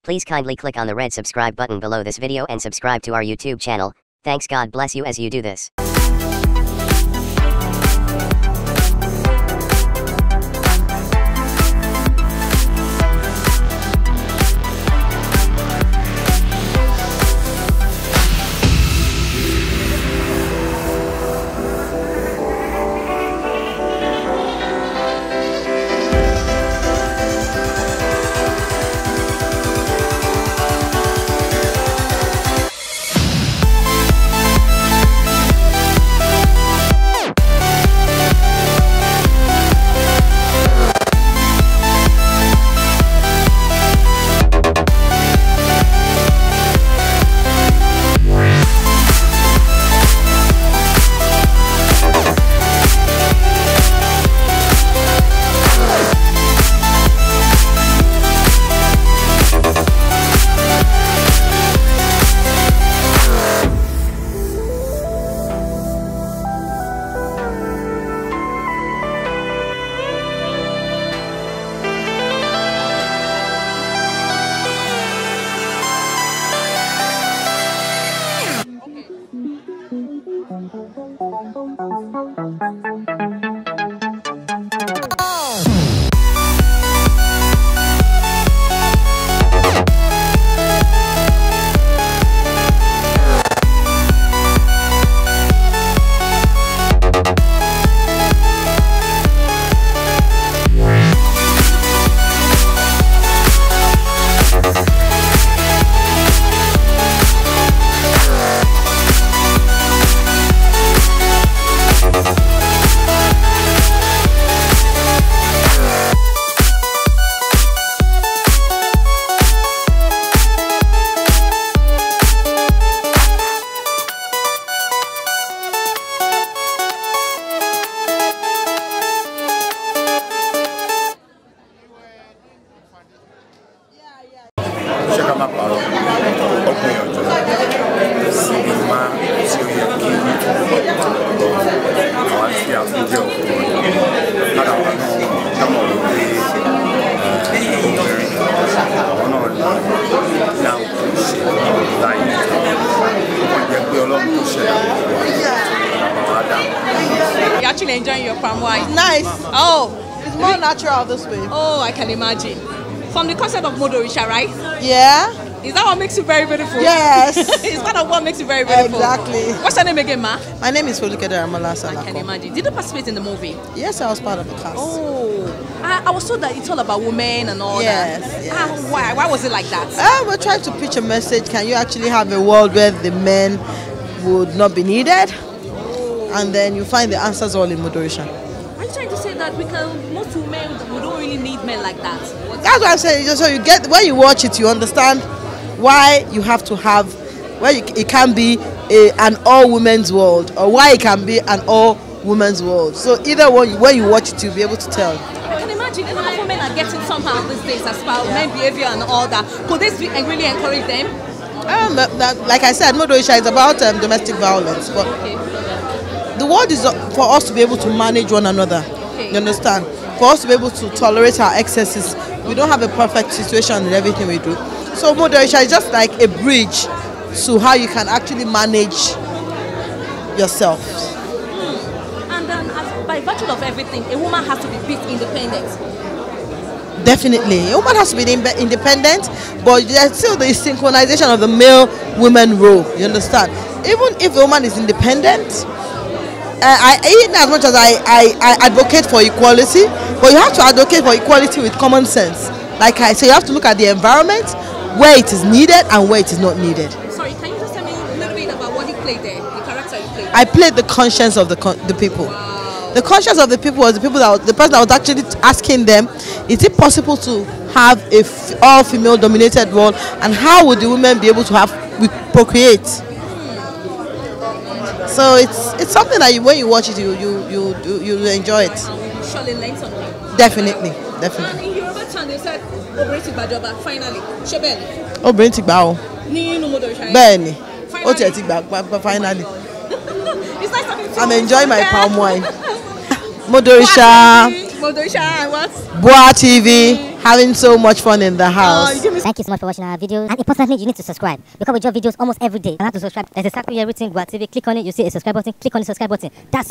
Please kindly click on the red subscribe button below this video and subscribe to our YouTube channel. Thanks, God bless you as you do this. You're actually enjoying your palm wine. It's nice. Oh, it's more natural this way. Oh, I can imagine. From the concept of Modorisha, right? Yeah. Is that what makes you very beautiful? Yes. Is that what makes you very beautiful? Exactly. What's your name again, ma? My name is Foluke Daramola. I can imagine. Did you participate in the movie? Yes, I was part of the cast. Oh, I was told that it's all about women and all that. Yes. Why? Why was it like that? We're trying to pitch a message. Can you actually have a world where the men would not be needed? And then you find the answers all in Modorisha. Are you trying to say that most women, we don't really need men like that? That's what I'm saying. So you get, when you watch it, you understand why you have to have, it can be an all-women's world, or why it can be an all-women's world. So either one, when you watch it, you'll be able to tell. I can imagine a lot of women are getting somehow these days as far as men behavior and all that. Could this really encourage them? Like I said, Modorisha is about domestic violence, but the world is for us to be able to manage one another. You understand? For us to be able to tolerate our excesses. We don't have a perfect situation in everything we do. So Modorisha is just like a bridge to how you can actually manage yourself. And then, by virtue of everything, a woman has to be bit independent. Definitely. A woman has to be independent, but there's still the synchronization of the male-woman role. You understand? Even if a woman is independent, even as much as I advocate for equality, but you have to advocate for equality with common sense. Like I say, you have to look at the environment, where it is needed and where it is not needed. Sorry, can you just tell me a little bit about what you played there, the character you played? I played the conscience of the people. Wow. The conscience of the people was the person that was actually asking them, is it possible to have a all-female dominated world, and how would the women be able to procreate? So it's something that when you watch it, you enjoy it. Surely learn something. Definitely. And in Yoruba town, they said, "Obìnrin ti gbàjọba finally." Ṣé bẹ́ẹ̀ ni? Obìnrin ti gbà o. Ní inú Modorisha. Bẹ́ẹ̀ ni. Ó tiẹ̀ ti gbà finally. It's like something. I'm enjoying my palm wine. Modorisha. Modorisha and what? Boa TV. having so much fun in the house. Thank you so much for watching our videos. And importantly, you need to subscribe because we drop videos almost every day. You have to subscribe. There's exactly everything. Go TV. Click on it. You see a subscribe button. Click on the subscribe button. That's